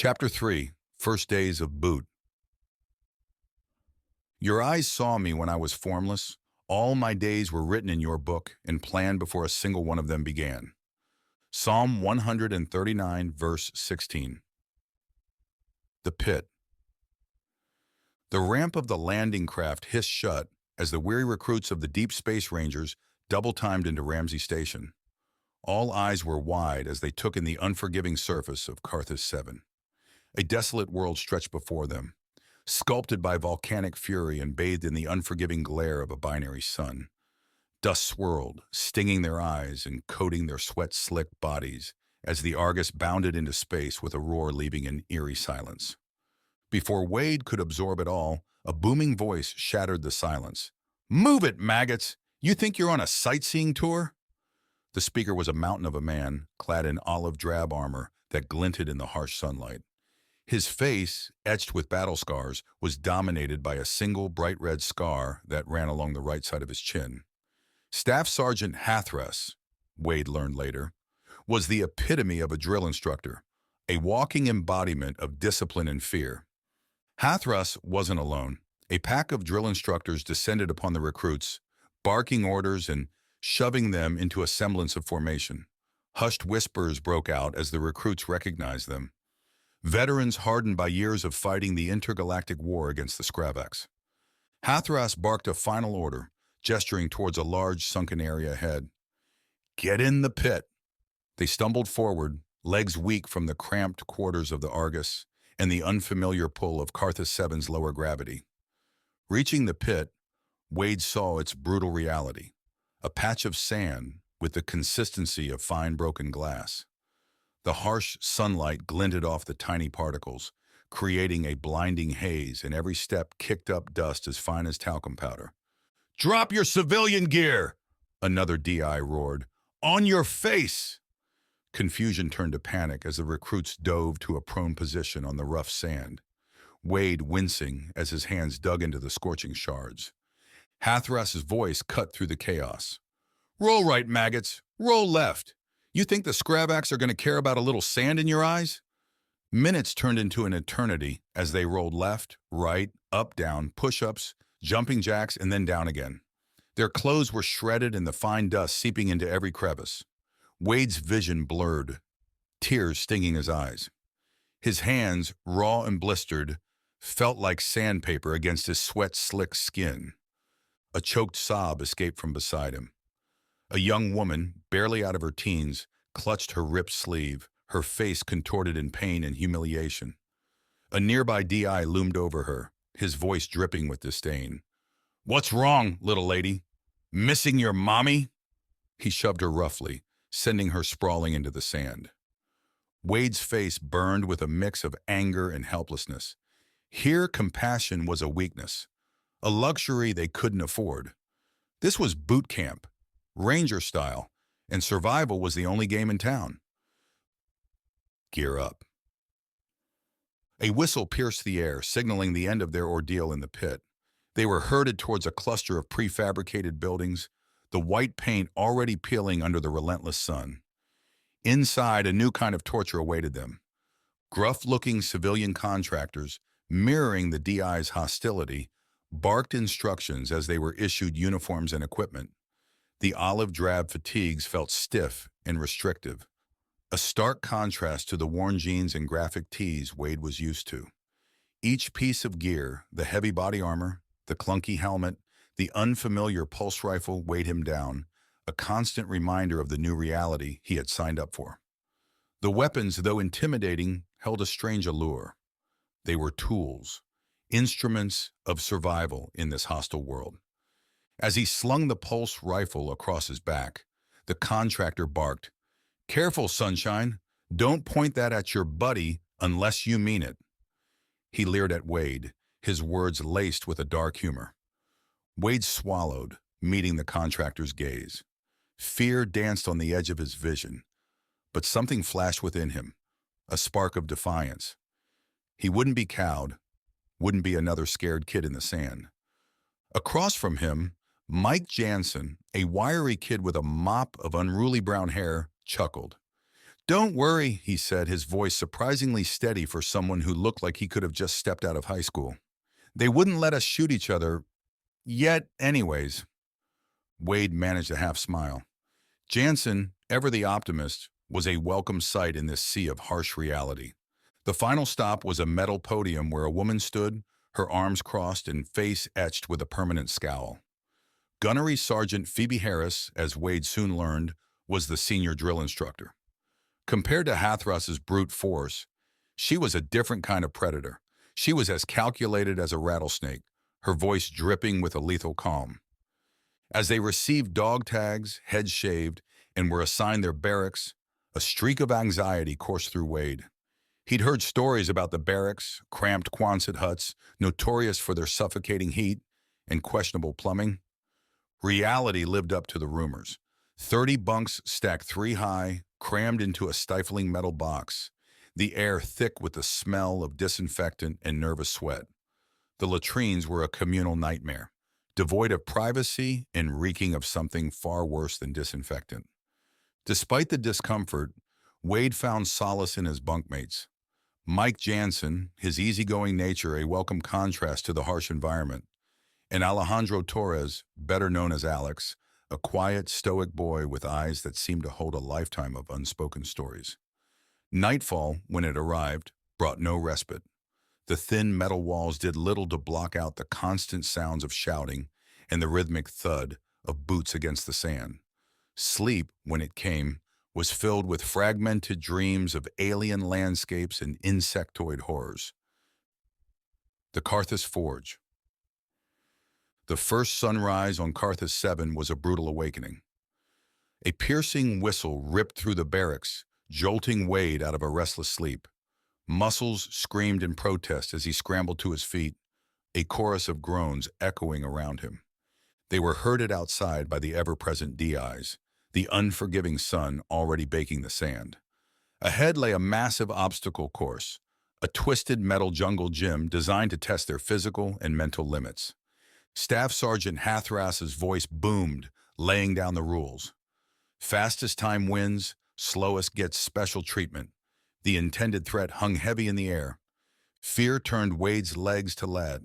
Chapter 3, First Days of Boot. Your eyes saw me when I was formless. All my days were written in your book and planned before a single one of them began. Psalm 139, verse 16. The Pit. The ramp of the landing craft hissed shut as the weary recruits of the Deep Space Rangers double-timed into Ramsey Station. All eyes were wide as they took in the unforgiving surface of Carthus 7. A desolate world stretched before them, sculpted by volcanic fury and bathed in the unforgiving glare of a binary sun. Dust swirled, stinging their eyes and coating their sweat-slicked bodies as the Argus bounded into space with a roar leaving an eerie silence. Before Wade could absorb it all, a booming voice shattered the silence. "Move it, maggots! You think you're on a sightseeing tour?" The speaker was a mountain of a man, clad in olive-drab armor that glinted in the harsh sunlight. His face, etched with battle scars, was dominated by a single bright red scar that ran along the right side of his chin. Staff Sergeant Hathras, Wade learned later, was the epitome of a drill instructor, a walking embodiment of discipline and fear. Hathras wasn't alone. A pack of drill instructors descended upon the recruits, barking orders and shoving them into a semblance of formation. Hushed whispers broke out as the recruits recognized them. Veterans hardened by years of fighting the intergalactic war against the Skravaks. Hathras barked a final order, gesturing towards a large sunken area ahead. "Get in the pit." They stumbled forward, legs weak from the cramped quarters of the Argus and the unfamiliar pull of Carthus 7's lower gravity. Reaching the pit, Wade saw its brutal reality, a patch of sand with the consistency of fine broken glass. The harsh sunlight glinted off the tiny particles, creating a blinding haze, and every step kicked up dust as fine as talcum powder. "Drop your civilian gear!" another DI roared. "On your face!" Confusion turned to panic as the recruits dove to a prone position on the rough sand, Wade wincing as his hands dug into the scorching shards. Hathras's voice cut through the chaos. "Roll right, maggots! Roll left! You think the Skravaks are going to care about a little sand in your eyes?" Minutes turned into an eternity as they rolled left, right, up, down, push-ups, jumping jacks, and then down again. Their clothes were shredded and the fine dust seeping into every crevice. Wade's vision blurred, tears stinging his eyes. His hands, raw and blistered, felt like sandpaper against his sweat-slicked skin. A choked sob escaped from beside him. A young woman, barely out of her teens, clutched her ripped sleeve, her face contorted in pain and humiliation. A nearby DI loomed over her, his voice dripping with disdain. "What's wrong, little lady? Missing your mommy?" He shoved her roughly, sending her sprawling into the sand. Wade's face burned with a mix of anger and helplessness. Here, compassion was a weakness, a luxury they couldn't afford. This was boot camp, Ranger style, and survival was the only game in town. Gear up. A whistle pierced the air, signaling the end of their ordeal in the pit. They were herded towards a cluster of prefabricated buildings, the white paint already peeling under the relentless sun. Inside, a new kind of torture awaited them. Gruff-looking civilian contractors, mirroring the DI's hostility, barked instructions as they were issued uniforms and equipment. The olive-drab fatigues felt stiff and restrictive, a stark contrast to the worn jeans and graphic tees Wade was used to. Each piece of gear, the heavy body armor, the clunky helmet, the unfamiliar pulse rifle weighed him down, a constant reminder of the new reality he had signed up for. The weapons, though intimidating, held a strange allure. They were tools, instruments of survival in this hostile world. As he slung the pulse rifle across his back, the contractor barked, "Careful, Sunshine. Don't point that at your buddy unless you mean it." He leered at Wade, his words laced with a dark humor. Wade swallowed, meeting the contractor's gaze. Fear danced on the edge of his vision, but something flashed within him, a spark of defiance. He wouldn't be cowed, wouldn't be another scared kid in the sand. Across from him, Mike Jansen, a wiry kid with a mop of unruly brown hair, chuckled. Don't worry, he said, his voice surprisingly steady for someone who looked like he could have just stepped out of high school. They wouldn't let us shoot each other yet anyways. Wade managed a half smile. Jansen, ever the optimist, was a welcome sight in this sea of harsh reality. The final stop was a metal podium where a woman stood, her arms crossed and face etched with a permanent scowl. Gunnery Sergeant Phoebe Harris, as Wade soon learned, was the senior drill instructor. Compared to Hathras's brute force, she was a different kind of predator. She was as calculated as a rattlesnake, her voice dripping with a lethal calm. As they received dog tags, heads shaved, and were assigned their barracks, a streak of anxiety coursed through Wade. He'd heard stories about the barracks, cramped Quonset huts, notorious for their suffocating heat and questionable plumbing. Reality lived up to the rumors. 30 bunks stacked 3 high, crammed into a stifling metal box, the air thick with the smell of disinfectant and nervous sweat. The latrines were a communal nightmare, devoid of privacy and reeking of something far worse than disinfectant. Despite the discomfort, Wade found solace in his bunkmates. Mike Jansen, his easygoing nature a welcome contrast to the harsh environment, and Alejandro Torres, better known as Alex, a quiet, stoic boy with eyes that seemed to hold a lifetime of unspoken stories. Nightfall, when it arrived, brought no respite. The thin metal walls did little to block out the constant sounds of shouting and the rhythmic thud of boots against the sand. Sleep, when it came, was filled with fragmented dreams of alien landscapes and insectoid horrors. The Karthus Forge. The first sunrise on Karthus 7 was a brutal awakening. A piercing whistle ripped through the barracks, jolting Wade out of a restless sleep. Muscles screamed in protest as he scrambled to his feet, a chorus of groans echoing around him. They were herded outside by the ever-present DIs, the unforgiving sun already baking the sand. Ahead lay a massive obstacle course, a twisted metal jungle gym designed to test their physical and mental limits. Staff Sergeant Hathras's voice boomed, laying down the rules. Fastest time wins, slowest gets special treatment. The intended threat hung heavy in the air. Fear turned Wade's legs to lead.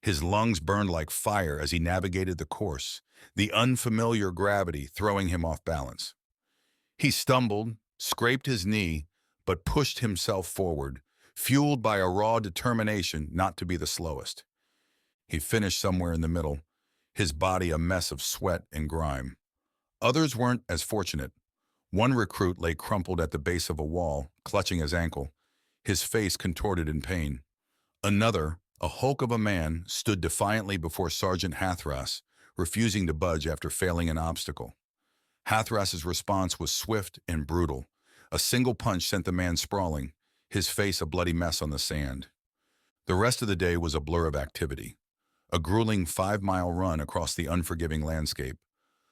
His lungs burned like fire as he navigated the course, the unfamiliar gravity throwing him off balance. He stumbled, scraped his knee, but pushed himself forward, fueled by a raw determination not to be the slowest. He finished somewhere in the middle, his body a mess of sweat and grime. Others weren't as fortunate. One recruit lay crumpled at the base of a wall, clutching his ankle, his face contorted in pain. Another, a hulk of a man, stood defiantly before Sergeant Hathras, refusing to budge after failing an obstacle. Hathras's response was swift and brutal. A single punch sent the man sprawling, his face a bloody mess on the sand. The rest of the day was a blur of activity. A grueling 5-mile run across the unforgiving landscape,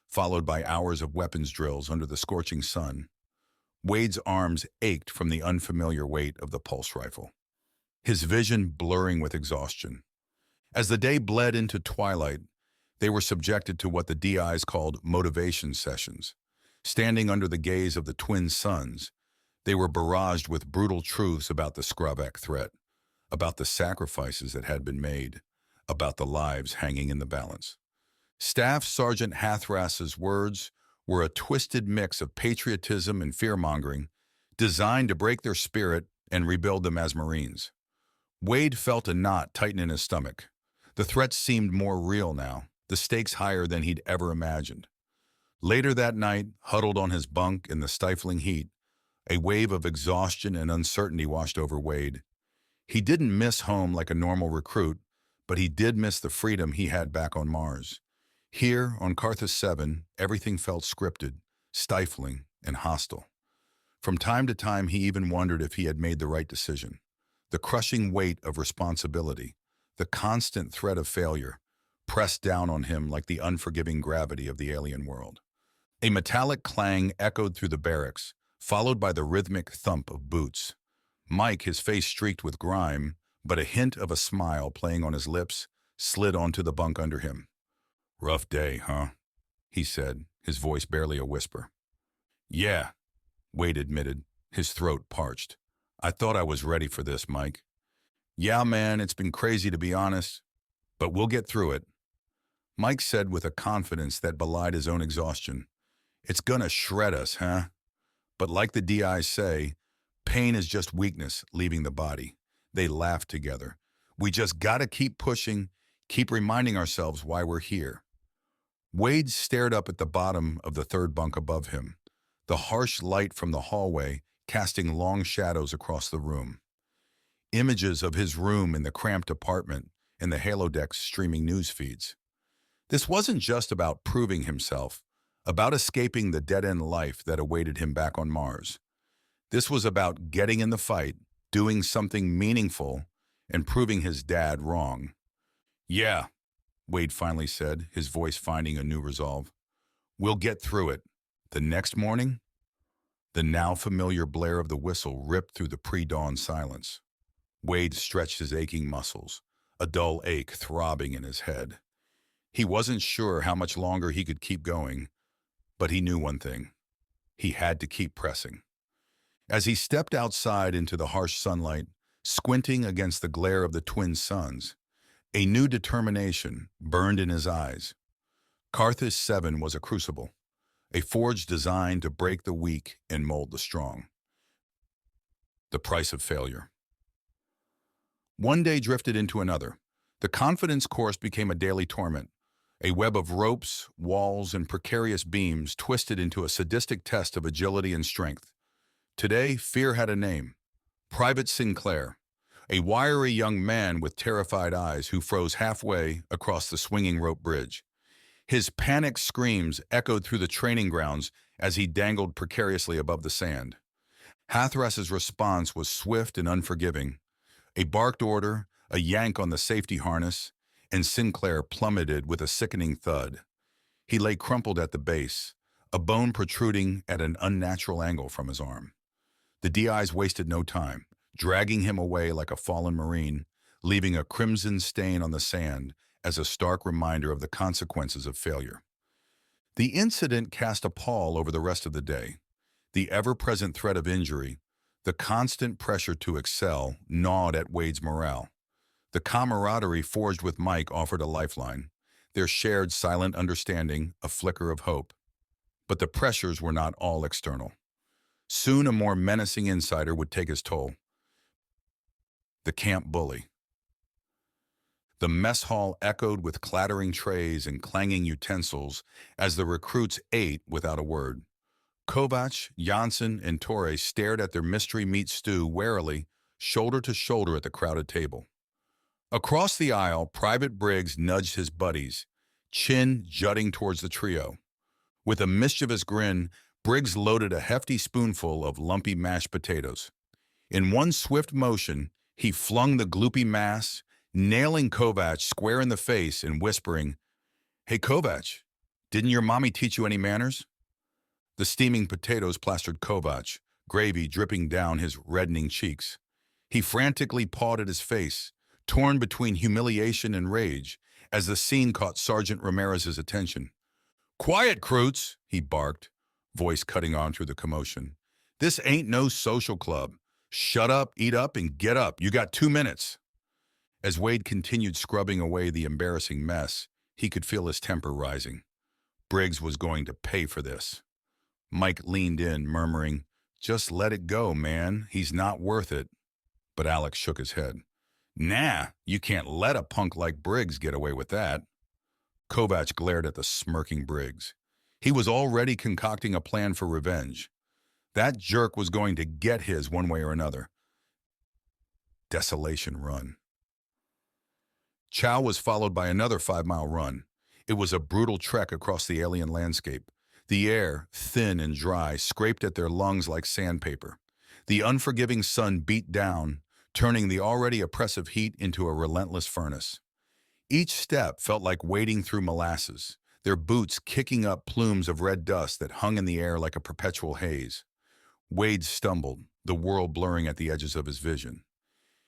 followed by hours of weapons drills under the scorching sun. Wade's arms ached from the unfamiliar weight of the pulse rifle, his vision blurring with exhaustion. As the day bled into twilight, they were subjected to what the DIs called motivation sessions. Standing under the gaze of the twin suns, they were barraged with brutal truths about the Skravak threat, about the sacrifices that had been made, about the lives hanging in the balance. Staff Sergeant Hathras's words were a twisted mix of patriotism and fear-mongering, designed to break their spirit and rebuild them as Marines. Wade felt a knot tighten in his stomach. The threat seemed more real now, the stakes higher than he'd ever imagined. Later that night, huddled on his bunk in the stifling heat, a wave of exhaustion and uncertainty washed over Wade. He didn't miss home like a normal recruit, but he did miss the freedom he had back on Mars. Here, on Karthus 7, everything felt scripted, stifling, and hostile. From time to time, he even wondered if he had made the right decision. The crushing weight of responsibility, the constant threat of failure, pressed down on him like the unforgiving gravity of the alien world. A metallic clang echoed through the barracks, followed by the rhythmic thump of boots. Mike, his face streaked with grime, but a hint of a smile playing on his lips, slid onto the bunk under him. "Rough day, huh?" he said, his voice barely a whisper. "Yeah," Wade admitted, His throat parched. I thought I was ready for this, Mike. Yeah, man, it's been crazy to be honest, but we'll get through it. Mike said with a confidence that belied his own exhaustion. It's gonna shred us, huh? But like the DIs say, pain is just weakness leaving the body. They laughed together. We just gotta keep pushing, keep reminding ourselves why we're here. Wade stared up at the bottom of the third bunk above him, the harsh light from the hallway casting long shadows across the room. Images of his room in the cramped apartment and the halodeck's streaming news feeds. This wasn't just about proving himself, about escaping the dead-end life that awaited him back on Mars. This was about getting in the fight, doing something meaningful, and proving his dad wrong. Yeah, Wade finally said, his voice finding a new resolve. We'll get through it. The next morning, the now familiar blare of the whistle ripped through the pre-dawn silence. Wade stretched his aching muscles, a dull ache throbbing in his head. He wasn't sure how much longer he could keep going, but he knew one thing. He had to keep pressing. As he stepped outside into the harsh sunlight, squinting against the glare of the twin suns, a new determination burned in his eyes. Carthus 7 was a crucible, a forge designed to break the weak and mold the strong. The price of failure. One day drifted into another. The confidence course became a daily torment, a web of ropes, walls, and precarious beams twisted into a sadistic test of agility and strength. Today, fear had a name. Private Sinclair, a wiry young man with terrified eyes who froze halfway across the swinging rope bridge. His panicked screams echoed through the training grounds as he dangled precariously above the sand. Hathras's response was swift and unforgiving. A barked order, a yank on the safety harness, and Sinclair plummeted with a sickening thud. He lay crumpled at the base, a bone protruding at an unnatural angle from his arm. The DIs wasted no time, dragging him away like a fallen Marine, leaving a crimson stain on the sand as a stark reminder of the consequences of failure. The incident cast a pall over the rest of the day. The ever-present threat of injury, the constant pressure to excel, gnawed at Wade's morale. The camaraderie forged with Mike offered a lifeline, their shared silent understanding a flicker of hope. But the pressures were not all external. Soon a more menacing insider would take his toll. The camp bully. The mess hall echoed with clattering trays and clanging utensils as the recruits ate without a word. Kovac, Janssen, and Torre stared at their mystery meat stew warily, shoulder to shoulder at the crowded table. Across the aisle, Private Briggs nudged his buddies, chin jutting towards the trio. With a mischievous grin, Briggs loaded a hefty spoonful of lumpy mashed potatoes. In one swift motion, he flung the gloopy mass, nailing Kovac square in the face and whispering, "Hey Kovac, didn't your mommy teach you any manners?" The steaming potatoes plastered Kovac, gravy dripping down his reddening cheeks. He frantically pawed at his face, torn between humiliation and rage, as the scene caught Sergeant Ramirez's attention. "Quiet, Croots," he barked, voice cutting on through the commotion. "This ain't no social club. Shut up, eat up, and get up. You got 2 minutes." As Wade continued scrubbing away the embarrassing mess, he could feel his temper rising. Briggs was going to pay for this. Mike leaned in, murmuring, "Just let it go, man. He's not worth it." But Alex shook his head. "Nah, you can't let a punk like Briggs get away with that." Kovac glared at the smirking Briggs. He was already concocting a plan for revenge. That jerk was going to get his one way or another. Desolation Run. Chow was followed by another 5-mile run. It was a brutal trek across the alien landscape. The air, thin and dry, scraped at their lungs like sandpaper. The unforgiving sun beat down, turning the already oppressive heat into a relentless furnace. Each step felt like wading through molasses, their boots kicking up plumes of red dust that hung in the air like a perpetual haze. Wade stumbled, the world blurring at the edges of his vision.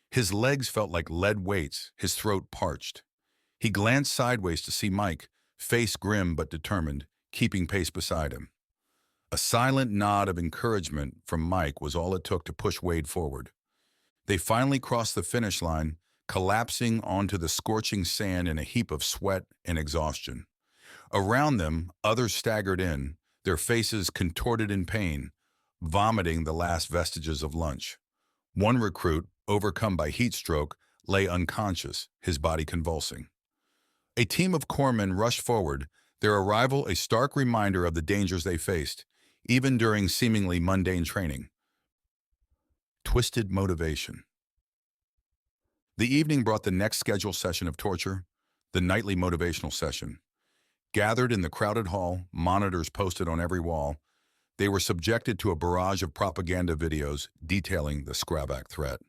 His legs felt like lead weights, his throat parched. He glanced sideways to see Mike, face grim but determined, keeping pace beside him. A silent nod of encouragement from Mike was all it took to push Wade forward. They finally crossed the finish line, collapsing onto the scorching sand in a heap of sweat and exhaustion. Around them, others staggered in, their faces contorted in pain, vomiting the last vestiges of lunch. One recruit, overcome by heat stroke, lay unconscious, his body convulsing. A team of corpsmen rushed forward, their arrival a stark reminder of the dangers they faced, even during seemingly mundane training. Twisted motivation. The evening brought the next scheduled session of torture, the nightly motivational session. Gathered in the crowded hall, monitors posted on every wall, they were subjected to a barrage of propaganda videos detailing the Skravak threat.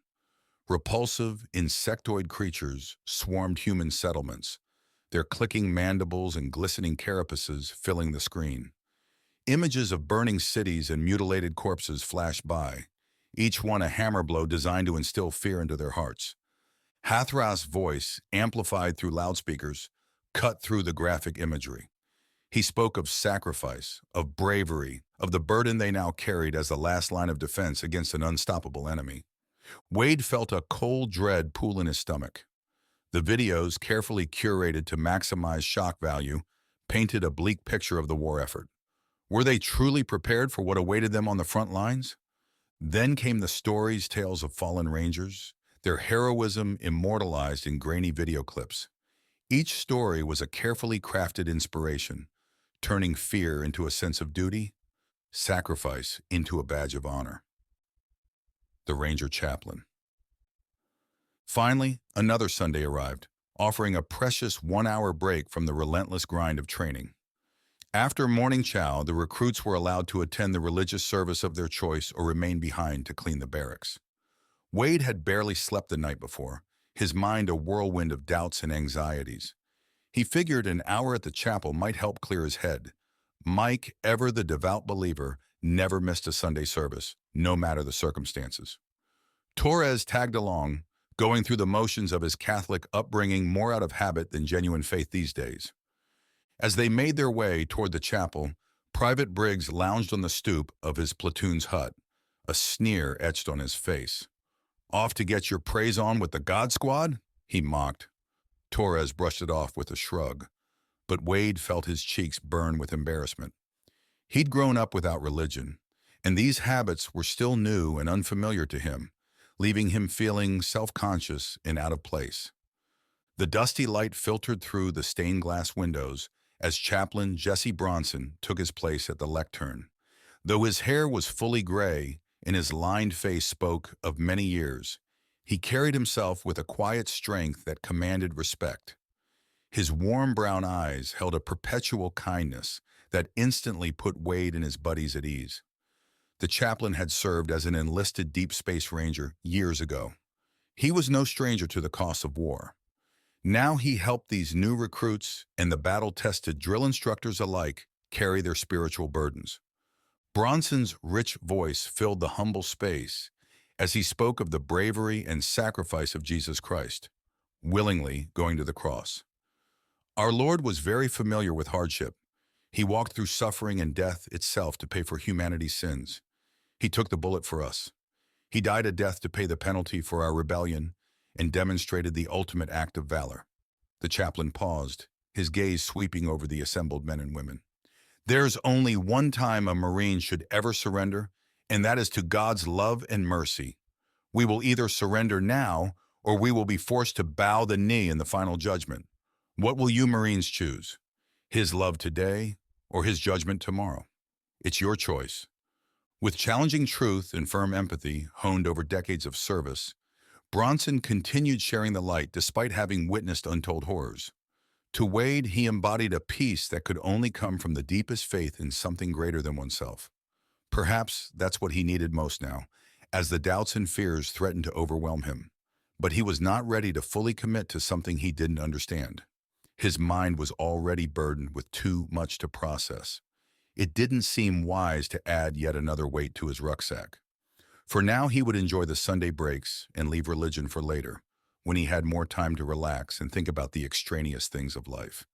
Repulsive, insectoid creatures swarmed human settlements, their clicking mandibles and glistening carapaces filling the screen. Images of burning cities and mutilated corpses flashed by, each one a hammer blow designed to instill fear into their hearts. Hathras's voice, amplified through loudspeakers, cut through the graphic imagery. He spoke of sacrifice, of bravery, of the burden they now carried as the last line of defense against an unstoppable enemy. Wade felt a cold dread pool in his stomach. The videos, carefully curated to maximize shock value, painted a bleak picture of the war effort. Were they truly prepared for what awaited them on the front lines? Then came the stories, tales of fallen Rangers, their heroism immortalized in grainy video clips. Each story was a carefully crafted inspiration, turning fear into a sense of duty, sacrifice into a badge of honor. The Ranger Chaplain. Finally, another Sunday arrived, offering a precious one-hour break from the relentless grind of training. After morning chow, the recruits were allowed to attend the religious service of their choice or remain behind to clean the barracks. Wade had barely slept the night before, his mind a whirlwind of doubts and anxieties. He figured an hour at the chapel might help clear his head. Mike, ever the devout believer, never missed a Sunday service, no matter the circumstances. Torres tagged along, going through the motions of his Catholic upbringing more out of habit than genuine faith these days. As they made their way toward the chapel, Private Briggs lounged on the stoop of his platoon's hut, a sneer etched on his face. "Off to get your praise on with the God Squad?" he mocked. Torres brushed it off with a shrug, but Wade felt his cheeks burn with embarrassment. He'd grown up without religion, and these habits were still new and unfamiliar to him, leaving him feeling self-conscious and out of place. The dusty light filtered through the stained glass windows as Chaplain Jesse Bronson took his place at the lectern. Though his hair was fully gray and his lined face spoke of many years, he carried himself with a quiet strength that commanded respect. His warm brown eyes held a perpetual kindness that instantly put Wade and his buddies at ease. The chaplain had served as an enlisted Deep Space Ranger years ago. He was no stranger to the costs of war. Now he helped these new recruits and the battle-tested drill instructors alike carry their spiritual burdens. Bronson's rich voice filled the humble space as he spoke of the bravery and sacrifice of Jesus Christ, willingly going to the cross. Our Lord was very familiar with hardship. He walked through suffering and death itself to pay for humanity's sins. He took the bullet for us. He died a death to pay the penalty for our rebellion and demonstrated the ultimate act of valor. The chaplain paused, his gaze sweeping over the assembled men and women. There's only one time a Marine should ever surrender, and that is to God's love and mercy. We will either surrender now, or we will be forced to bow the knee in the final judgment. What will you Marines choose? His love today, or his judgment tomorrow? It's your choice. With challenging truth and firm empathy honed over decades of service, Bronson continued sharing the light despite having witnessed untold horrors. To Wade, he embodied a peace that could only come from the deepest faith in something greater than oneself. Perhaps that's what he needed most now, as the doubts and fears threatened to overwhelm him. But he was not ready to fully commit to something he didn't understand. His mind was already burdened with too much to process. It didn't seem wise to add yet another weight to his rucksack. For now, he would enjoy the Sunday breaks and leave religion for later, when he had more time to relax and think about the extraneous things of life.